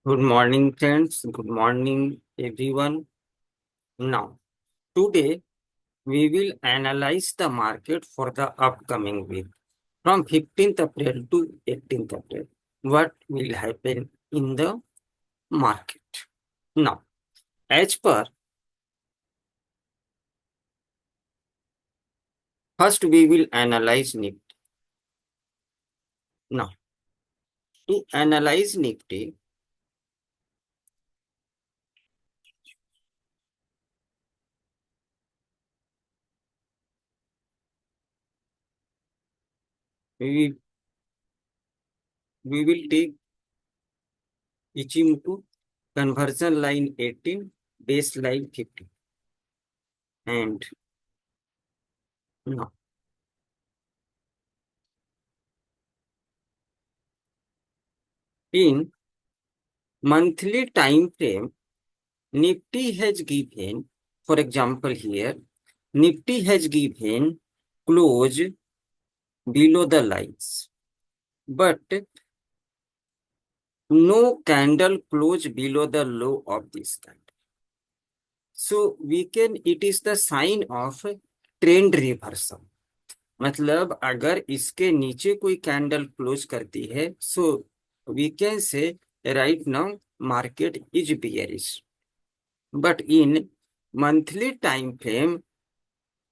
Good morning, friends. Good morning, everyone. Now, today we will analyze the market for the upcoming week from 15th April to 18th April. What will happen in the market? Now, as per first, we will analyze Nifty. Now, to analyze Nifty, we, we will take Ichimoku conversion line 18, baseline 50. And now, in monthly time frame, Nifty has given, for example, here, Nifty has given close below the lines, but no candle close below the low of this candle. So we can, it is the sign of trend reversal. मतलब अगर इसके नीचे कोई candle close करती है, so we can say right now market is bearish. But in monthly time frame,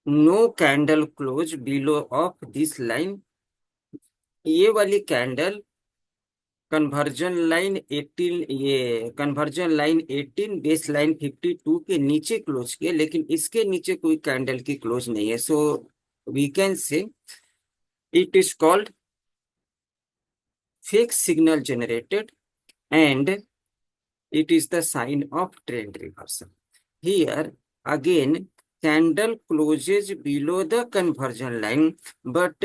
no candle close below of this line. ये वाली candle conversion line 18, ये कन्वर्जन लाइन 18 बेस लाइन 52 के नीचे क्लोज किया, लेकिन इसके नीचे कोई कैंडल की क्लोज नहीं है. So we can say it is called fake signal generated and it is the sign of trend reversal. Here again, candle closes below the conversion line, but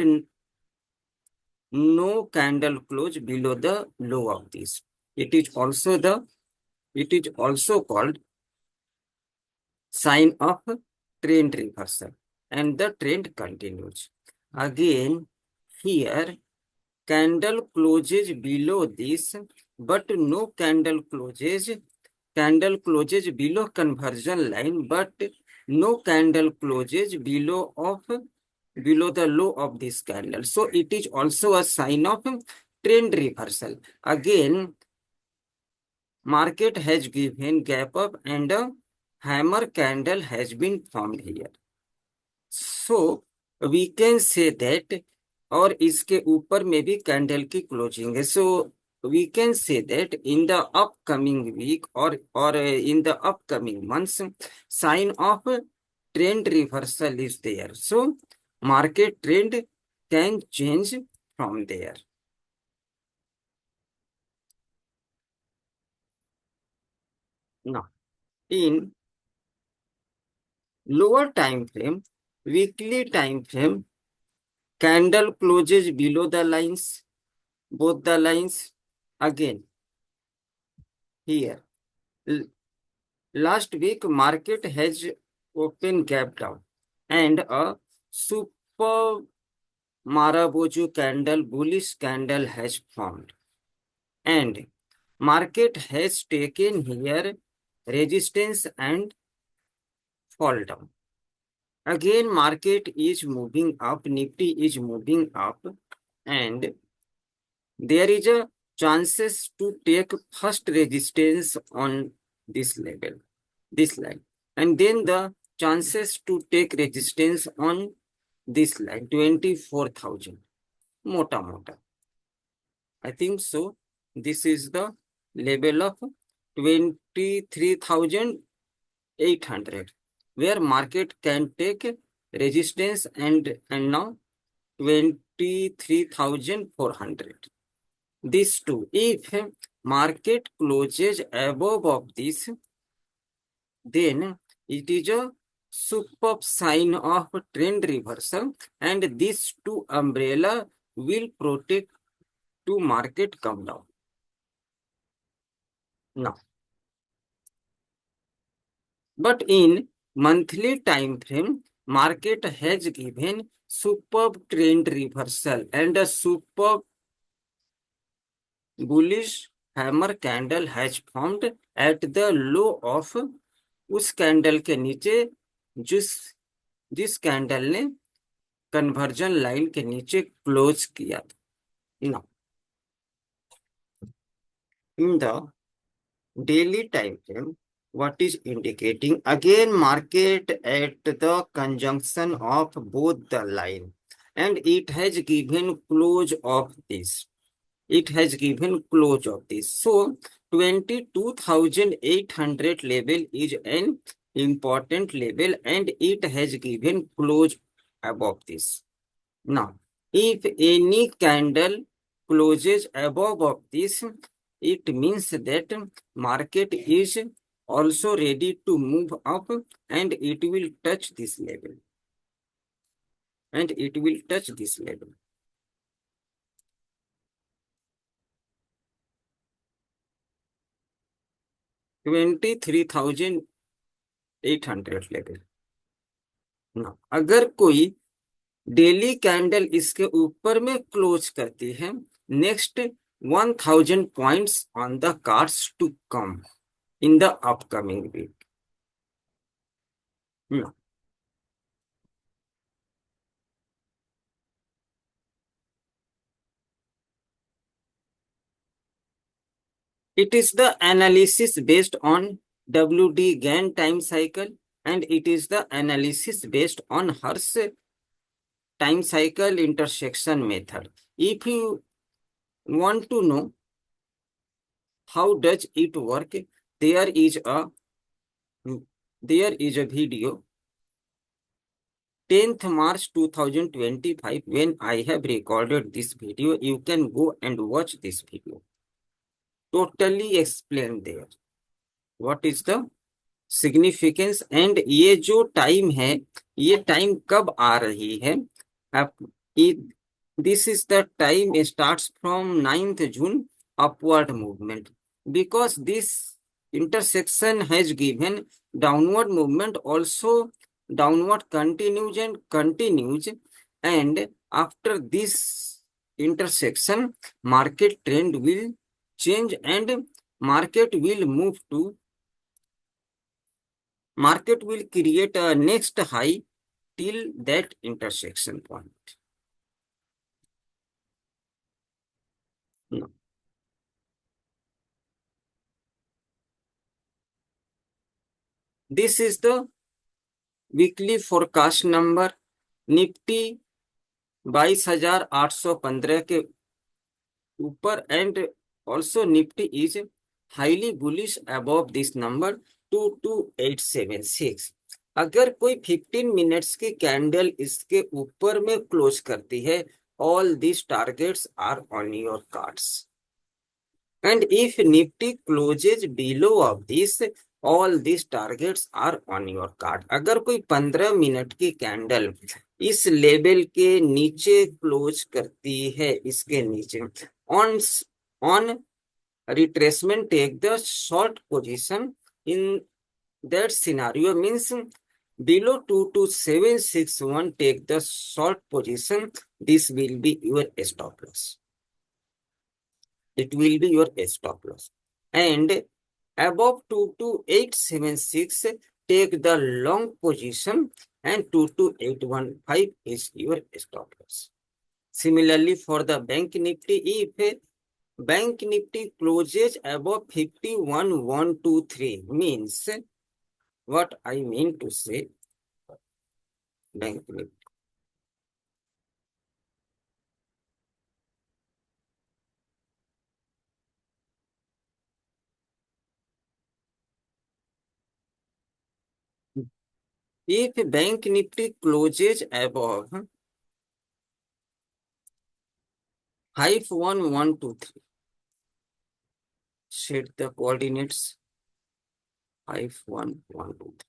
no candle close below the low of this. It is also called sign of trend reversal, and the trend continues. Again, here candle closes below this, but no candle closes below conversion line, but no candle closes below the low of this candle. So it is also a sign of trend reversal. Again, market has given gap up and a hammer candle has been formed here. So we can say that, और इसके ऊपर में भी candle की closing है. सो we can say that in the upcoming week or in the upcoming months, sign of trend reversal is there. So market trend can change from there. Now, in lower time frame, weekly time frame, candle closes below the lines, both the lines. Again, here, last week market has open gap down and a super Maraboju candle, bullish candle has formed, and market has taken here resistance and fall down. Again, market is moving up, Nifty is moving up, and there is a chances to take first resistance on this level, this line, and then the chances to take resistance on this line 24,000 mota mota. I think so. This is the level of 23,800 where market can take resistance, and now 23,400. This too, if market closes above of this, then it is a superb sign of trend reversal, and this two umbrella will protect to market come down. Now, but in monthly time frame, market has given superb trend reversal and a superb bullish hammer candle has formed at the low of, उस candle के नीचे जिस जिस candle ने conversion line के नीचे close किया था। Now in the daily time frame, what is indicating again market at the conjunction of both the line, and it has given close of this, it has given close of this. So 22,800 level is an important level and it has given close above this. Now if any candle closes above of this, it means that market is also ready to move up and it will touch this level, and it will touch this level. 23,800 level. ना अगर कोई daily candle इसके ऊपर में close करती है, next 1,000 points on the cards to come in the upcoming week. It is the analysis based on WD Gann time cycle, and it is the analysis based on Hurst time cycle intersection method. If you want to know how does it work, there is a video 10th March 2025 when I have recorded this video. You can go and watch this video. Totally explained there. What is the significance and ये जो time है, ये time कब आ रही है? This is the time starts from 9th June upward movement, because this intersection has given downward movement also, downward continues, and after this intersection market trend will change and market will create a next high till that intersection point. No. This is the weekly forecast number. Nifty 22,815 के ऊपर, and also Nifty is highly bullish above this number 22,876। अगर कोई 15 minutes की candle इसके ऊपर में close करती है, all these targets are on your cards. And if Nifty closes below of this, all these targets are on your card. अगर कोई 15 मिनट की कैंडल इस लेवल के नीचे क्लोज करती है, इसके नीचे, on retracement take the short position. In that scenario means below 22761 take the short position. This will be your stop loss. It will be your stop loss. And above 22876 take the long position, and 22815 is your stop loss. Similarly for the bank nifty, if bank nifty closes above 51,123, means what I mean to say, bank nifty if bank nifty closes above 51,123, set the coordinates 51,123.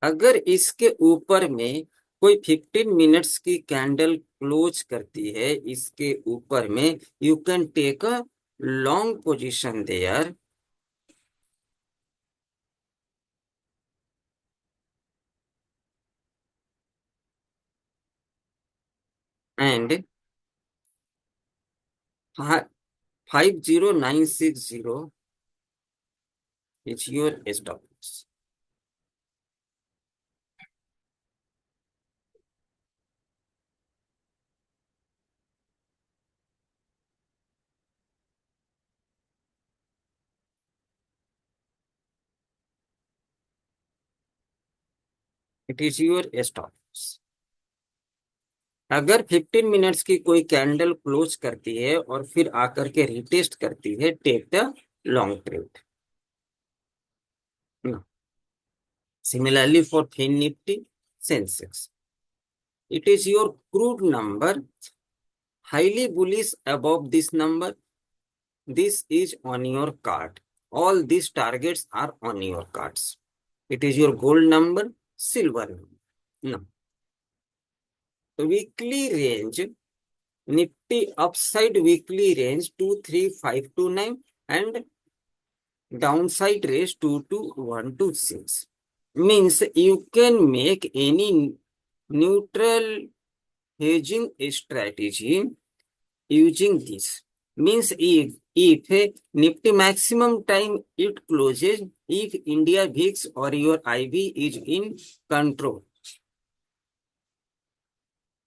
अगर इसके ऊपर में कोई 15 minutes की candle close करती है, इसके ऊपर में, you can take a long position there, and 50960 is your stop loss. It is your stop loss. अगर 15 मिनट्स की कोई कैंडल क्लोज करती है और फिर आकर के रिटेस्ट करती है, take the long trade. Similarly for Fin Nifty, Sensex, it is your crude number, highly bullish above this number. This is on your card. All these targets are on your cards. It is your gold number, silver number. Now, weekly range, Nifty upside weekly range 23529 and downside range 22126. Means you can make any neutral hedging strategy using this. Means if Nifty maximum time it closes, if India VIX or your IB is in control.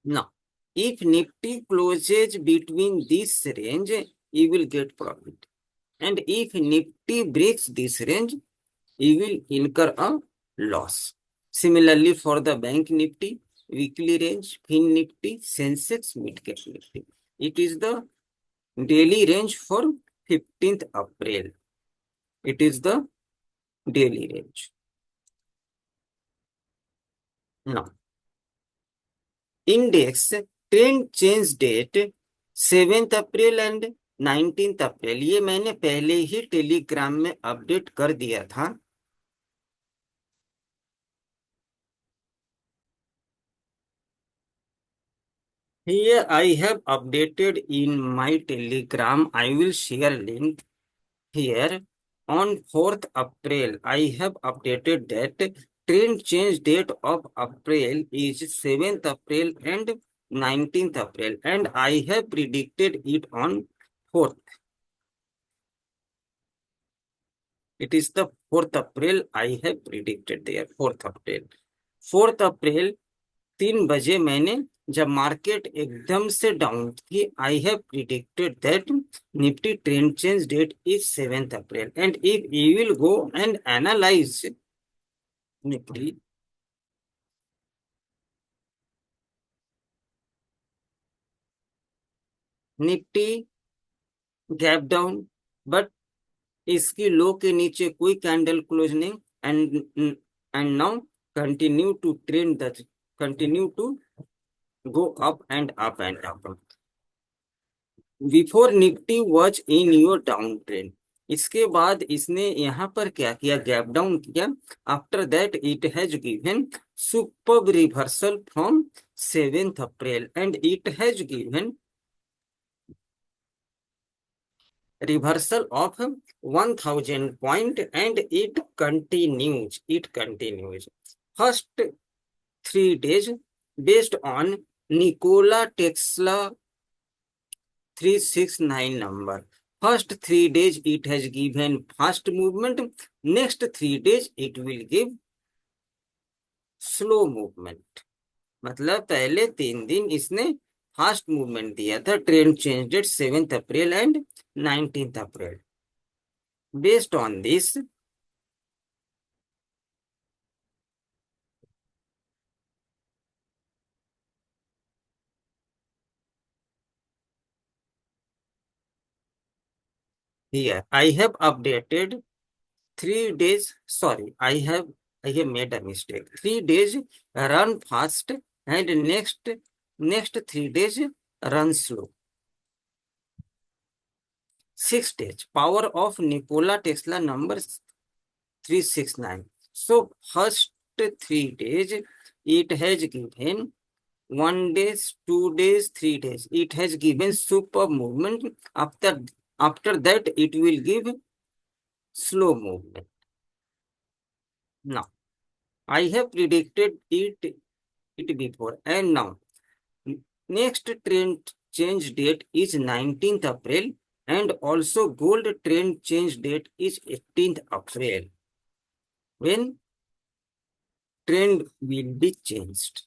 Now, if Nifty closes between this range, you will get profit. And if Nifty breaks this range, you will incur a loss. Similarly, for the Bank Nifty, weekly range, Fin Nifty, Sensex, Mid Cap Nifty. It is the daily range for 15th April. It is the daily range. Now, index trend change date 7th April and 19th April. ये मैंने पहले ही Telegram में update कर दिया था. Here I have updated in my Telegram. I will share link here. On 4th April, I have updated that trend change date of April is 7th April and 19th April, and I have predicted it on 4th. It is the 4th April I have predicted there. 4th April. 4th April 3 बजे मैंने जब market एकदम से down थी, I have predicted that Nifty trend change date is 7th April. And if you will go and analyse Nifty, Nifty gap down, but इसकी low के नीचे कोई कैंडल क्लोज नहीं, and now continue to go up and up and up. Before Nifty was in your down trend. इसके बाद इसने यहाँ पर क्या किया, गैप डाउन किया. After that it has given super reversal from 7th April and it has given reversal of 1000 point and it continues. First 3 days based on Nikola Tesla 369 number. First 3 days it has given fast movement. Next 3 days it will give slow movement. मतलब पहले 3 दिन इसने fast movement दिया था. Trend change date 7th April and 19th April. Based on this, here I have updated 3 days. Sorry, I have made a mistake. 3 days run fast and next 3 days run slow. 6 days power of Nikola Tesla number 369. So first 3 days it has given 1 days, 2 days, 3 days. It has given super movement. After that it will give slow movement. Now I have predicted it before, and now next trend change date is 19th April and also gold trend change date is 18th April. When trend will be changed?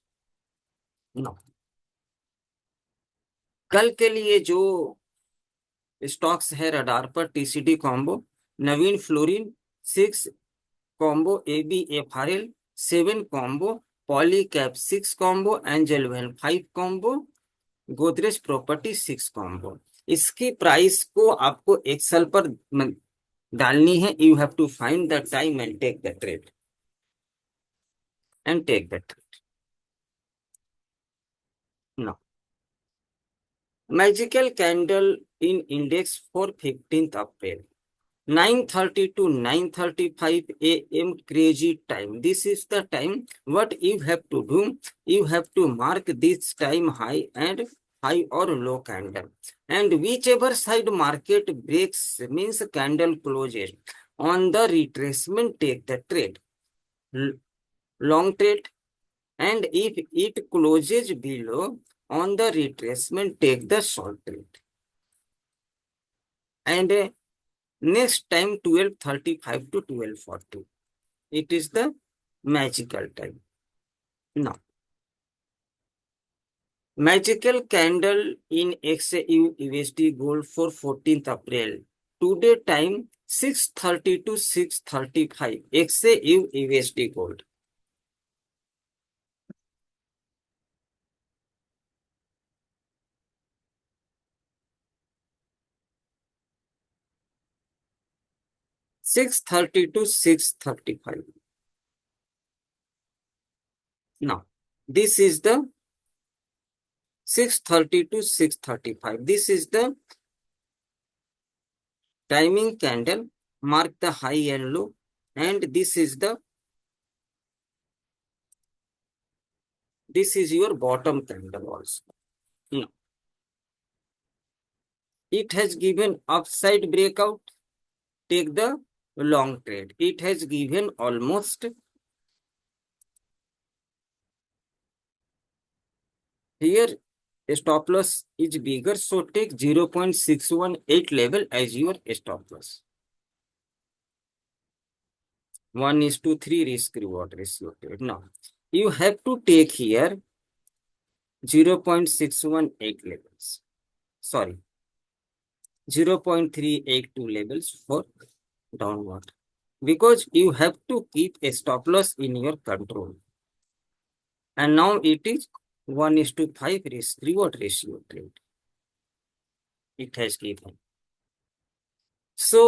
No. कल के लिए जो stocks है radar पर, TCD combo, Navin fluorine 6 combo, ABFRL 7 combo, Polycab 6 combo, Angel One 5 combo, Godrej property 6 combo. इसकी price को आपको excel पर डालनी है। You have to find the time and take the trade and take the trade. No magical candle in index for 15th April 9:30 to 9:35 a.m. crazy time. This is the time. What you have to do, you have to mark this time high and high or low candle, and whichever side market breaks means candle closes on the retracement, take the trade, long trade, and if it closes below on the retracement, take the short trade. And next time 12:35 to 12:40. It is the magical time. Now, magical candle in XAU USD gold for 14th April. Today time 6:30 to 6:35. XAU USD gold. $6:30 to 6:35. Now, this is the 6:30 to 6:35. This is the timing candle. Mark the high and low, and this is your bottom candle also. Now, it has given upside breakout. Take the long trade. It has given almost here. Stop loss is bigger, so take 0.618 level as your stop loss. 1:3 risk reward ratio. Now you have to take here 0.618 levels. Sorry, 0.382 levels for downward, because you have to keep a stop loss in your control. And now it is 1:5 risk reward ratio trade. It has given. So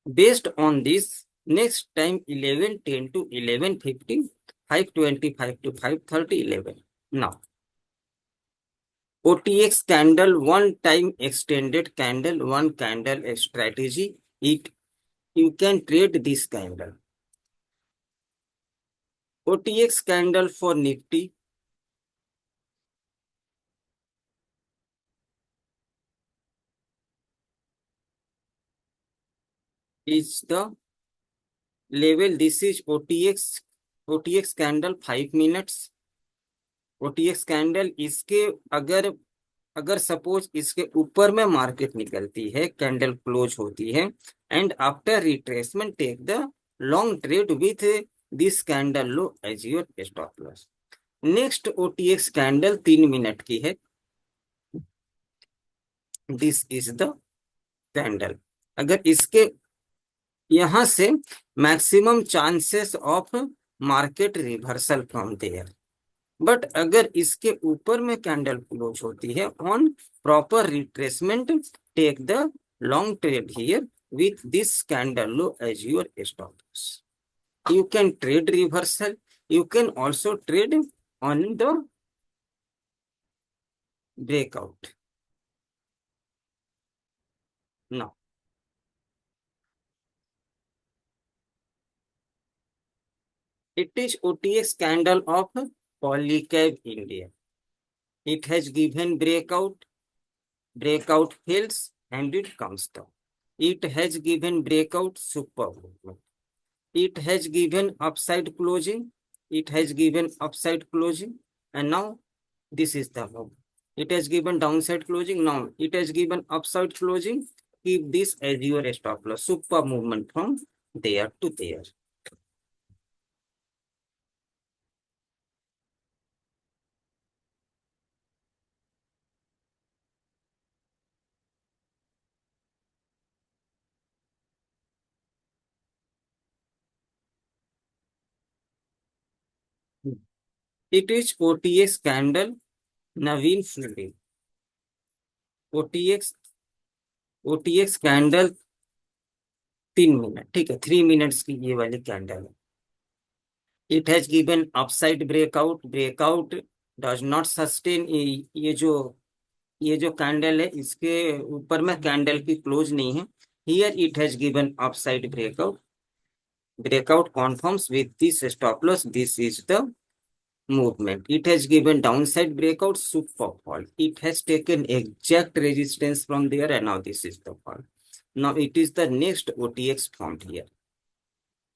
based on this, next time 11:10 to 11:50, 5:25 to 5:30, 11. Now OTX candle, one time extended candle, one candle strategy. You can trade this candle. OTX candle for Nifty. Is the level. This is OTX candle 5 minutes. OTX candle इसके अगर suppose इसके ऊपर में market निकलती है, candle close होती है, and after retracement take the long trade with this candle low as your stop loss. Next OTX candle 3 minute की है। This is the candle. अगर इसके यहां से maximum chances of market reversal from there, but अगर इसके ऊपर में कैंडल क्लोज होती है on proper retracement, take the long trade here with this candle low as your stop loss. You can trade reversal. You can also trade on the breakout. Now, it is OTX candle of Polycab India. It has given breakout fails, and it comes down. It has given breakout, super movement. It has given upside closing. It has given upside closing, and now this is the move. It has given downside closing. Now it has given upside closing. Keep this as your stop loss. Super movement from there to there. It is OTX candle Naveen Fielding. OTX OTX candle 3 minute, ठीक है, 3 minutes की ये वाली candle है. It has given upside breakout. Breakout does not sustain. ये जो candle है इसके ऊपर में कैंडल की क्लोज नहीं है. Here it has given upside breakout. Breakout conforms with this stop loss. This is the movement. It has given downside breakout, super fall. It has taken exact resistance from there, and now this is the fall. Now it is the next OTX formed here.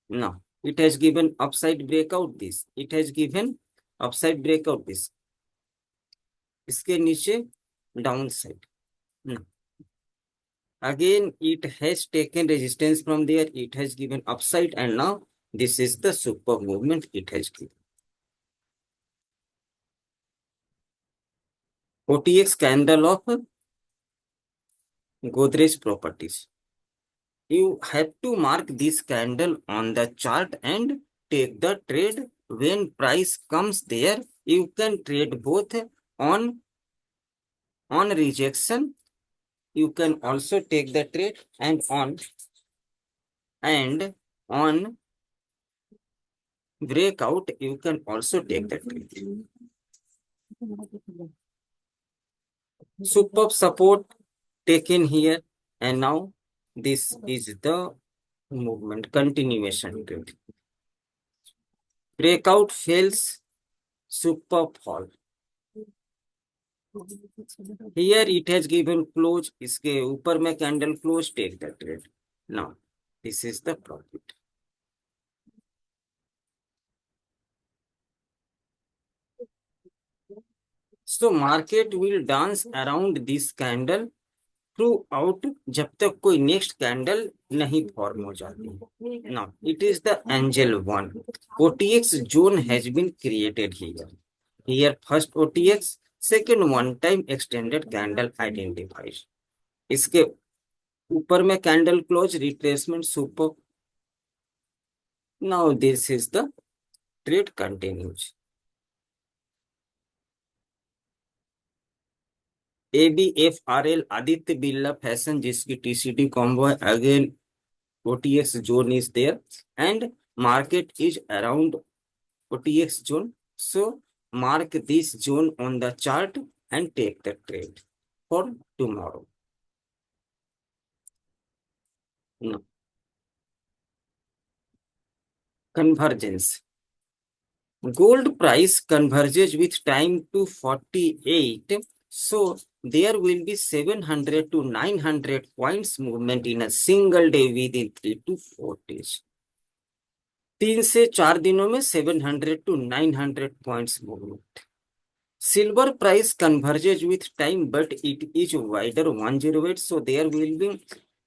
Now it has given upside breakout this. It has given upside breakout this. इसके नीचे downside. Now again it has taken resistance from there. It has given upside, and now this is the super movement it has given. OTX candle of Godrej Properties. You have to mark this candle on the chart and take the trade. When price comes there, you can trade both on rejection. You can also take the trade and on breakout. You can also take the trade. Superb support taken here, and now this is the movement continuation trade. Breakout fails, super fall. Here it has given close. इसके ऊपर में candle close, take the trade. Now this is the profit. So market will dance around this candle throughout जब तक कोई next candle नहीं form हो जाती. Now it is the Angel One. OTX zone has been created here. Here first OTX, second one time extended candle identified. इसके ऊपर में candle close, retracement, super. Now this is the trade continues. ABFRL Aditya Birla fashion जिसकी TCD combo है. Again OTX zone is there and market is around OTX zone. So mark this zone on the chart and take the trade for tomorrow. No. Convergence. Gold price converges with time to 48. So there will be 700 to 900 points movement in a single day within 3 to 4 days. 3 से 4 दिनों में 700 to 900 points movement. Silver price converges with time, but it is wider 108. So there will be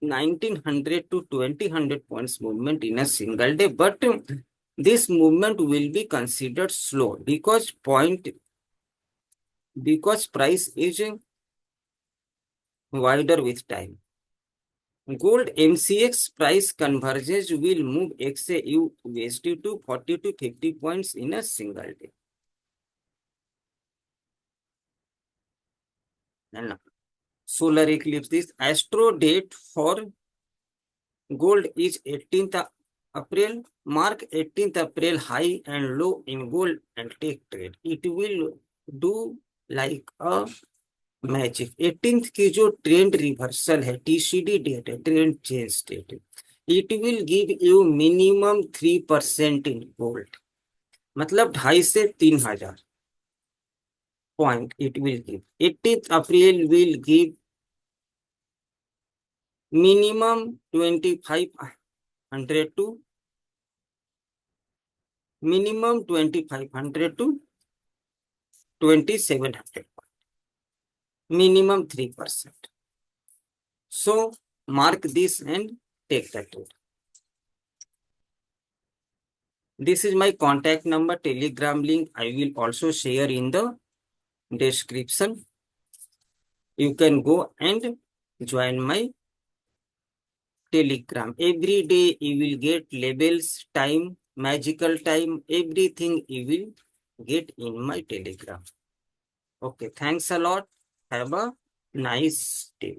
1900 to 2000 points movement in a single day. But this movement will be considered slow because price is wider with time. Gold MCX price converges will move XAU USD to 40 to 50 points in a single day. And solar eclipse, this astro date for gold is 18th April. Mark 18th April high and low in gold and take trade. It will do like a magic. 18th की जो trend reversal है, TCD date है, trend change date है, it will give you minimum 3% इन gold. मतलब 2.5 से 3,000 point it will give. 18th April will give minimum 2500 to 2700. minimum 3%. So mark this and take the trade. This is my contact number, Telegram link. I will also share in the description. You can go and join my Telegram. Every day you will get labels, time, magical time, everything you will get in my Telegram. Okay, thanks a lot. Have a nice day.